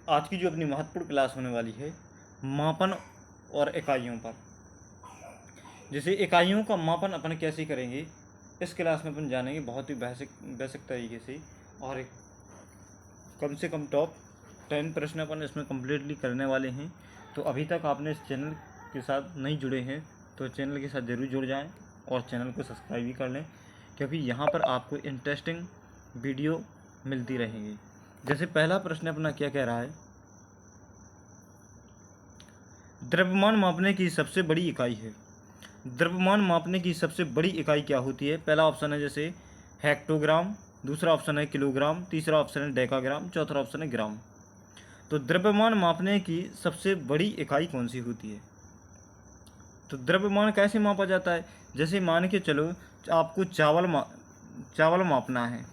आज की जो अपनी महत्वपूर्ण क्लास होने वाली है मापन और इकाइयों पर। जैसे इकाइयों का मापन अपन कैसे करेंगे इस क्लास में अपन जानेंगे बहुत ही बेसिक तरीके से, और कम से कम टॉप 10 प्रश्न अपन इसमें कम्प्लीटली करने वाले हैं। तो अभी तक आपने इस चैनल के साथ नहीं जुड़े हैं तो चैनल के साथ ज़रूर जुड़ जाएं और चैनल को सब्सक्राइब भी कर लें, क्योंकि यहाँ पर आपको इंटरेस्टिंग वीडियो मिलती रहेंगी। जैसे पहला प्रश्न अपना क्या कह रहा है, द्रव्यमान मापने की सबसे बड़ी इकाई है। द्रव्यमान मापने की सबसे बड़ी इकाई क्या होती है? पहला ऑप्शन है जैसे हेक्टोग्राम, दूसरा ऑप्शन है किलोग्राम, तीसरा ऑप्शन है डेकाग्राम, चौथा ऑप्शन है ग्राम। तो द्रव्यमान मापने की सबसे बड़ी इकाई कौन सी होती है? तो द्रव्यमान कैसे मापा जाता है? जैसे मान के चलो आपको चावल मापना है,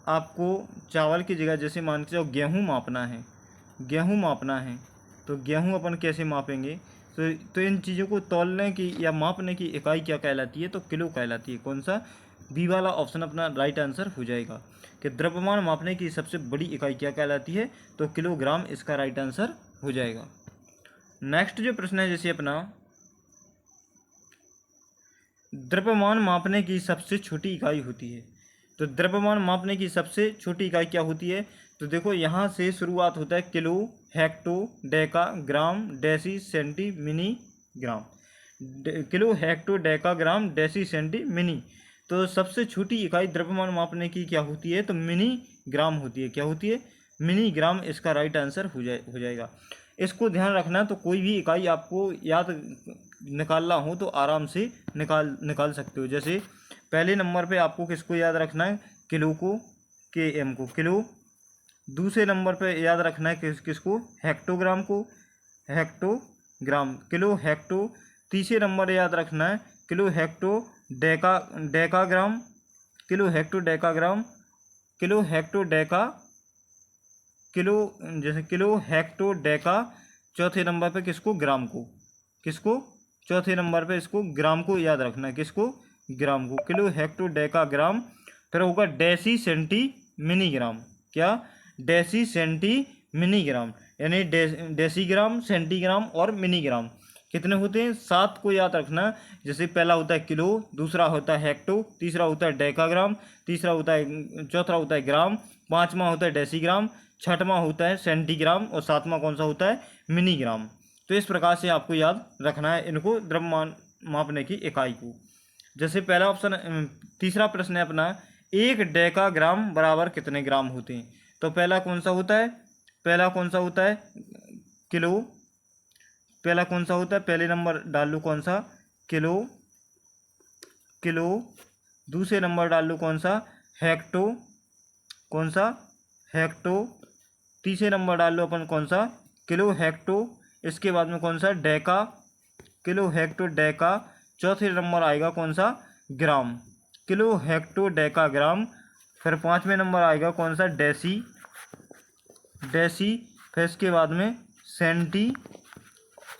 आपको चावल की जगह जैसे मान के चलो गेहूँ मापना है, तो गेहूँ अपन कैसे मापेंगे? तो इन चीज़ों को तौलने की या मापने की इकाई क्या कहलाती है? तो किलो कहलाती है। कौन सा? बी वाला ऑप्शन अपना राइट आंसर हो जाएगा कि द्रव्यमान मापने की सबसे बड़ी इकाई क्या कहलाती है? तो किलोग्राम इसका राइट आंसर हो जाएगा। नेक्स्ट जो प्रश्न है जैसे अपना, द्रव्यमान मापने की सबसे छोटी इकाई होती है। तो द्रव्यमान मापने की सबसे छोटी इकाई क्या होती है? तो देखो यहाँ से शुरुआत होता है किलो, हेक्टो, डेका, ग्राम, डेसी, सेंटी, मिनी, ग्राम। किलो, हेक्टो, डेका, ग्राम, डेसी, सेंटी, मिनी। तो सबसे छोटी इकाई द्रव्यमान मापने की क्या होती है? तो मिनी ग्राम होती है। क्या होती है? मिनी ग्राम इसका राइट आंसर हो जाएगा। इसको ध्यान रखना, तो कोई भी इकाई आपको याद निकालना हो तो आराम से निकाल सकते हो। जैसे पहले नंबर पे आपको किसको याद रखना है? किलो को, के एम को किलो। दूसरे नंबर पे याद रखना है किसको? हेक्टोग्राम को, हेक्टोग्राम, किलो हेक्टो। तीसरे नंबर याद रखना है kilo hecto decagram, kilo hecto decagram, kilo hecto Deka, kilo जैसे किलो हेक्टो डेका। चौथे नंबर पे किसको? ग्राम को। किसको? चौथे नंबर पे इसको ग्राम को याद रखना है। किसको? ग्राम को। किलो हेक्टो डेका ग्राम। फिर होगा डेसी सेंटी मिनीग्राम। क्या? डेसी सेंटी मिनीग्राम, यानी डेसीग्राम, सेंटीग्राम और मिनीग्राम कितने होते हैं? 7 को याद रखना। जैसे पहला होता है किलो, दूसरा होता है हेक्टो, तीसरा होता है डेकाग्राम, चौथा होता है ग्राम, पांचवा होता है डेसीग्राम, छठवां होता है सेंटीग्राम और सातवां कौन सा होता है? मिनीग्राम। तो इस प्रकार से आपको याद रखना है इनको, द्रव्यमान मापने की इकाई को। जैसे पहला ऑप्शन, तीसरा प्रश्न है अपना, एक डेकाग्राम बराबर कितने ग्राम होते हैं? तो पहला कौन सा होता है? किलो। पहला कौन सा होता है? पहले नंबर डाल लो कौन सा? किलो। दूसरे नंबर डाल लो कौन सा? हेक्टो। कौन सा? हेक्टो। तीसरे नंबर डाल लो अपन कौन सा? Kilo hecto. इसके बाद में कौन सा? Deka, kilo hecto Deka. चौथे नंबर आएगा कौन सा? ग्राम, किलो हेक्टो डेका ग्राम। फिर पाँचवें नंबर आएगा कौन सा? डेसी। फिर इसके बाद में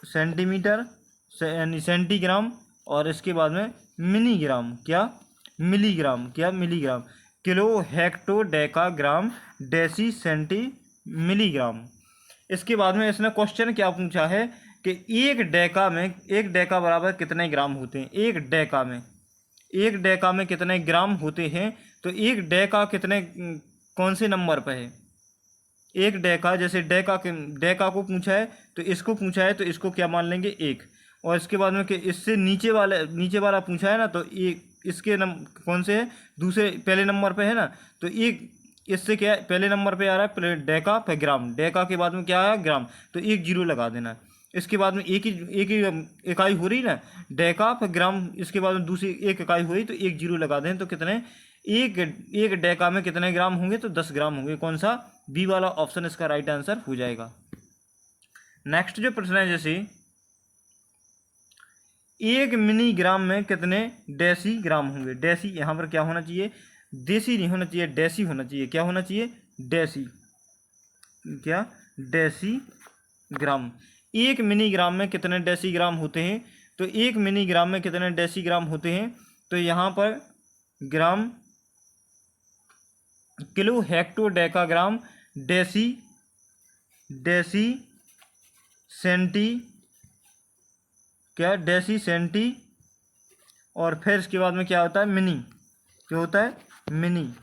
सेंटीमीटर यानी सेंटीग्राम, और इसके बाद में मिलीग्राम। क्या? मिलीग्राम। क्या? मिलीग्राम। किलो हेक्टो डेका ग्राम, डेसी, सेंटी, मिलीग्राम। इसके बाद में इसने क्वेश्चन क्या पूछा है कि एक डेका बराबर कितने ग्राम होते हैं? एक डेका में कितने ग्राम होते हैं? तो एक डेका कितने कौन से नंबर पर है? एक डेका, जैसे डेका को पूछा है तो इसको पूछा है तो इसको क्या मान लेंगे? एक। और इसके बाद में कि इससे नीचे वाला पूछा है ना, तो एक इसके कौन से है? दूसरे पहले नंबर पे है ना, तो एक इससे क्या है? पहले नंबर पे आ रहा है पहले डेका, फिर ग्राम। डेका के बाद में क्या आया? ग्राम। तो एक जीरो लगा देना। इसके बाद में एक ही इकाई हो रही ना, डेका फिर ग्राम, इसके बाद में दूसरी एक इकाई हुई तो एक जीरो लगा दें। तो कितने? एक डेका में कितने ग्राम होंगे? तो 10 ग्राम होंगे। कौन सा? बी वाला ऑप्शन इसका राइट आंसर हो जाएगा। नेक्स्ट जो प्रश्न है जैसे, एक मिलीग्राम में कितने डेसी ग्राम होंगे? डेसी यहाँ पर क्या होना चाहिए? देसी नहीं होना चाहिए, डेसी होना चाहिए। क्या होना चाहिए? डेसी। क्या? डेसी ग्राम। एक मिलीग्राम में कितने डेसी ग्राम होते हैं? तो एक मिलीग्राम में कितने डेसी ग्राम होते हैं? तो यहाँ पर gram, kilo hecto decagram, deci deci centi, क्या डेसी सेंटी, और फिर इसके बाद में क्या होता है मिनी, क्या होता है मिनी।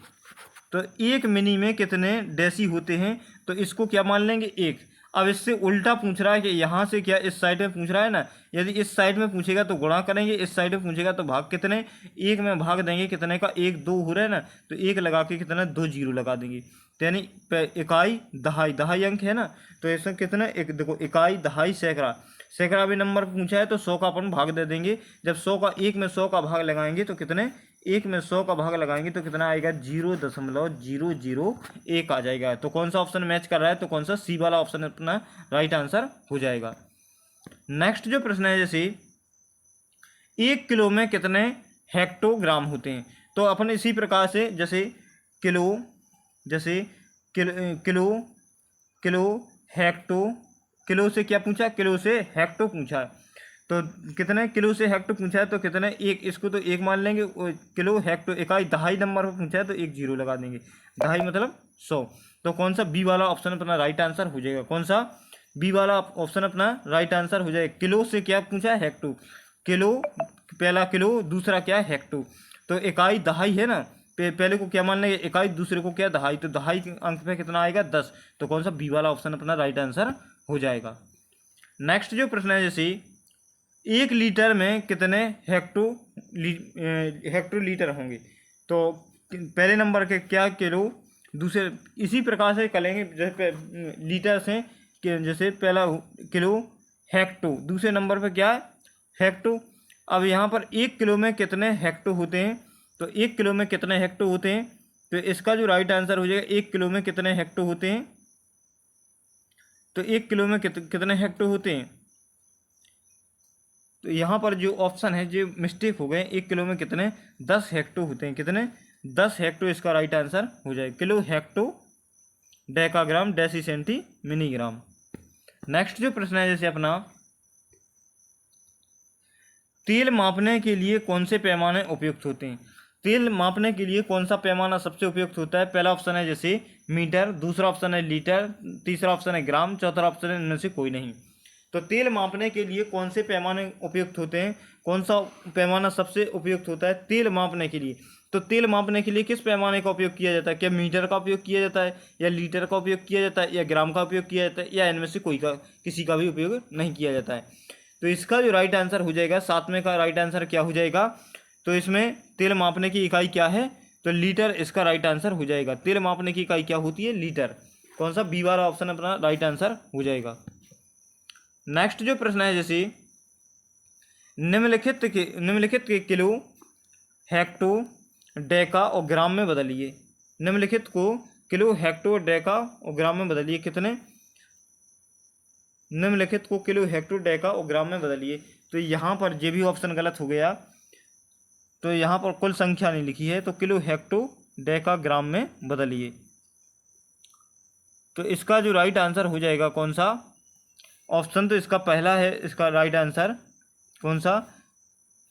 तो एक मिनी में कितने डेसी होते हैं, तो इसको क्या मान लेंगे एक। अब इससे उल्टा पूछ रहा है कि यहाँ से क्या इस साइड में पूछ रहा है ना, यदि इस साइड में पूछेगा तो गुणा करेंगे, इस साइड में पूछेगा तो भाग कितने, एक में भाग देंगे कितने का, एक दो हो रहा है ना, तो एक लगा के कितना दो जीरो लगा देंगे, तो यानी इकाई दहाई, दहाई अंक है ना, तो इसमें कितना एक देखो इकाई दहाई सैकड़ा, सैकड़ा भी नंबर पूछा है तो 100 का अपन भाग दे देंगे। जब 100 का एक में 100 का भाग लगाएंगे तो कितने, एक में 100 का भाग लगाएंगे तो कितना आएगा 0.001 आ जाएगा। तो कौन सा ऑप्शन मैच कर रहा है, तो कौन सा सी वाला ऑप्शन अपना राइट आंसर हो जाएगा। नेक्स्ट जो प्रश्न है, जैसे 1 किलो में कितने हेक्टोग्राम होते हैं, तो अपन इसी प्रकार से जैसे किलो, जैसे किलो किलो हेक्टो, किलो से क्या पूछा, किलो से हेक्टो पूछा है, तो कितने किलो से हेक्टो पूछा है तो कितने एक, इसको तो एक मान लेंगे, किलो हेक्टो इकाई दहाई नंबर पर पूछा है तो एक जीरो लगा देंगे, दहाई मतलब 100। तो कौन सा बी वाला ऑप्शन अपना राइट आंसर हो जाएगा, कौन सा बी वाला ऑप्शन अपना राइट आंसर हो जाएगा। किलो से क्या पूछा है हेक्टो, किलो पहला किलो, दूसरा क्या है हेक्टो, तो इकाई दहाई है ना, पहले को क्या मान लेंगे इकाई, दूसरे को क्या दहाई, तो दहाई के अंक पे कितना आएगा 10, तो कौन सा बी वाला ऑप्शन अपना राइट आंसर हो जाएगा। नेक्स्ट जो प्रश्न है, जैसे 1 लीटर में कितने हेक्टोलीटर होंगे, तो पहले नंबर के क्या किलो, दूसरे इसी प्रकार से करेंगे, जैसे लीटर से जैसे पहला किलो हेक्टो, दूसरे नंबर पे क्या हेक्टो। अब यहाँ पर 1 किलो में कितने हेक्टो होते हैं, तो 1 किलो में कितने हेक्टो होते हैं, तो इसका जो राइट आंसर हो जाएगा 1 किलो में कितने हेक्टो होते हैं, तो 1 किलो में कितने हेक्टो होते हैं, तो यहाँ पर जो ऑप्शन है जो मिस्टेक हो गए, 1 किलो में कितने 10 हेक्टो होते हैं, कितने 10 हेक्टो इसका राइट आंसर हो जाए। Kilo hecto decagram deci centi milligram. Next जो प्रश्न है, जैसे अपना तेल मापने के लिए कौन से पैमाने उपयुक्त होते हैं, तेल मापने के लिए कौन सा पैमाना सबसे उपयुक्त होता है। पहला ऑप्शन है जैसे मीटर, दूसरा ऑप्शन है लीटर, तीसरा ऑप्शन है ग्राम, चौथा ऑप्शन है इनमें से कोई नहीं। तो तेल मापने के लिए कौन से पैमाने उपयुक्त होते हैं, कौन सा पैमाना सबसे उपयुक्त होता है तेल मापने के लिए। तो तेल मापने के लिए किस पैमाने का उपयोग किया जाता है, क्या मीटर का उपयोग किया जाता है, या लीटर का उपयोग किया जाता है, या ग्राम का उपयोग किया जाता है, या इनमें से कोई का किसी का भी उपयोग नहीं किया जाता है। तो इसका जो राइट आंसर हो जाएगा, सातवें का राइट आंसर क्या हो जाएगा, तो इसमें तेल मापने की इकाई क्या है, तो लीटर इसका राइट आंसर हो जाएगा। तेल मापने की इकाई क्या होती है, लीटर। कौन सा बी वाला ऑप्शन अपना राइट आंसर हो जाएगा। नेक्स्ट जो प्रश्न है, जैसे निम्नलिखित के किलो हेक्टो डेका और ग्राम में बदलिए। निम्नलिखित को किलो हेक्टो डेका और ग्राम में बदलिए, कितने, निम्नलिखित को किलो हेक्टो डेका और ग्राम में बदलिए। तो यहाँ पर जे भी ऑप्शन गलत हो गया, तो यहाँ पर कुल संख्या नहीं लिखी है, तो किलो हेक्टो डेका ग्राम में बदलिए। तो इसका जो राइट आंसर हो जाएगा कौन सा ऑप्शन, तो इसका पहला है इसका राइट आंसर, कौन सा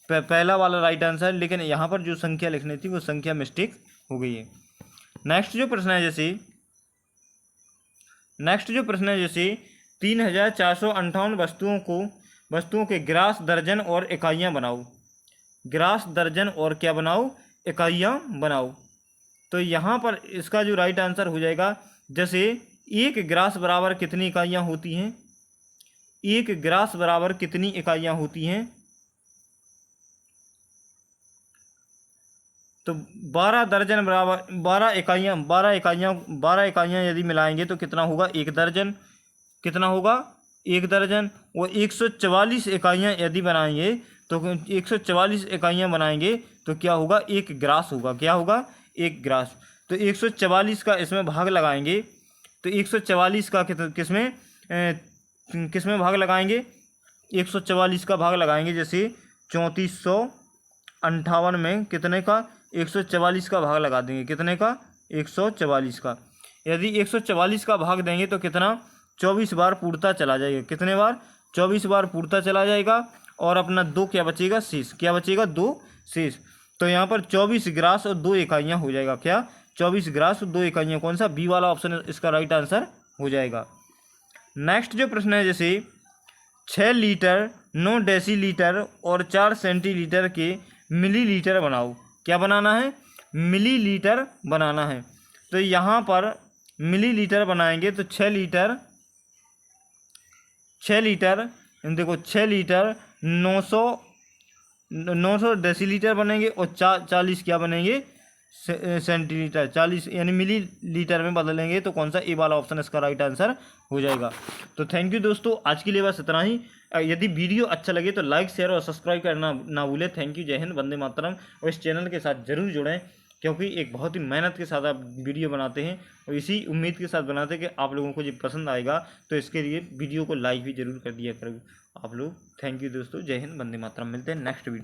पहला वाला राइट आंसर, लेकिन यहाँ पर जो संख्या लिखनी थी वो संख्या मिस्टेक हो गई है। नेक्स्ट जो प्रश्न है, जैसे 3458 वस्तुओं के ग्रास दर्जन और इकाइयाँ बनाओ। ग्रास दर्जन और क्या बनाओ, इकाइयाँ बनाओ। तो यहाँ पर इसका जो राइट आंसर हो जाएगा, जैसे 1 ग्रास बराबर कितनी इकाइयाँ होती हैं, 1 ग्रास बराबर कितनी इकाइयाँ होती हैं, तो 12 दर्जन बराबर 12 इकाइयाँ यदि मिलाएंगे तो कितना होगा, 1 दर्जन, कितना होगा 1 दर्जन। वो 144 इकाइयाँ यदि बनाएंगे तो 144 इकाइयाँ बनाएंगे तो क्या होगा, 1 ग्रास होगा, क्या होगा 1 ग्रास। तो 144 का इसमें भाग लगाएंगे, तो 144 का किसमें भाग लगाएंगे, 144 का भाग लगाएंगे, जैसे 3458 में कितने का 144 का भाग लगा देंगे, कितने का 144 का। यदि 144 का भाग देंगे तो कितना 24 बार पूर्णता चला जाएगा, कितने बार 24 बार पूर्णता चला जाएगा, और अपना 2 क्या बचेगा शेष, क्या बचेगा 2 शेष। तो यहाँ पर 24 ग्रास और 2 इकाइयाँ हो जाएगा, क्या 24 ग्रास और 2 इकाइयाँ, कौन सा बी वाला ऑप्शन इसका राइट आंसर हो जाएगा। नेक्स्ट जो प्रश्न है, जैसे 6 लीटर 9 डेसीलीटर और 4 सेंटीलीटर के मिलीलीटर बनाओ। क्या बनाना है? मिलीलीटर बनाना है। तो यहाँ पर मिलीलीटर बनाएंगे तो 6 लीटर देखो 6 लीटर 900 डेसीलीटर बनेंगे और 40 क्या बनेंगे? सेंटीलीटर। 40 यानी मिली लीटर में बदलेंगे तो कौन सा ए वाला ऑप्शन इसका राइट आंसर हो जाएगा। तो थैंक यू दोस्तों, आज के लिए बस इतना ही। यदि वीडियो अच्छा लगे तो लाइक शेयर और सब्सक्राइब करना ना भूलें। थैंक यू, जय हिंद, वंदे मातरम। और इस चैनल के साथ जरूर जुड़ें, क्योंकि एक बहुत ही मेहनत के साथ आप वीडियो बनाते हैं और इसी उम्मीद के साथ बनाते हैं कि आप लोगों को जब पसंद आएगा तो इसके लिए वीडियो को लाइक भी जरूर कर दिया करो आप लोग। थैंक यू दोस्तों, जय हिंद, वंदे मातरम। मिलते हैं नेक्स्ट वीडियो।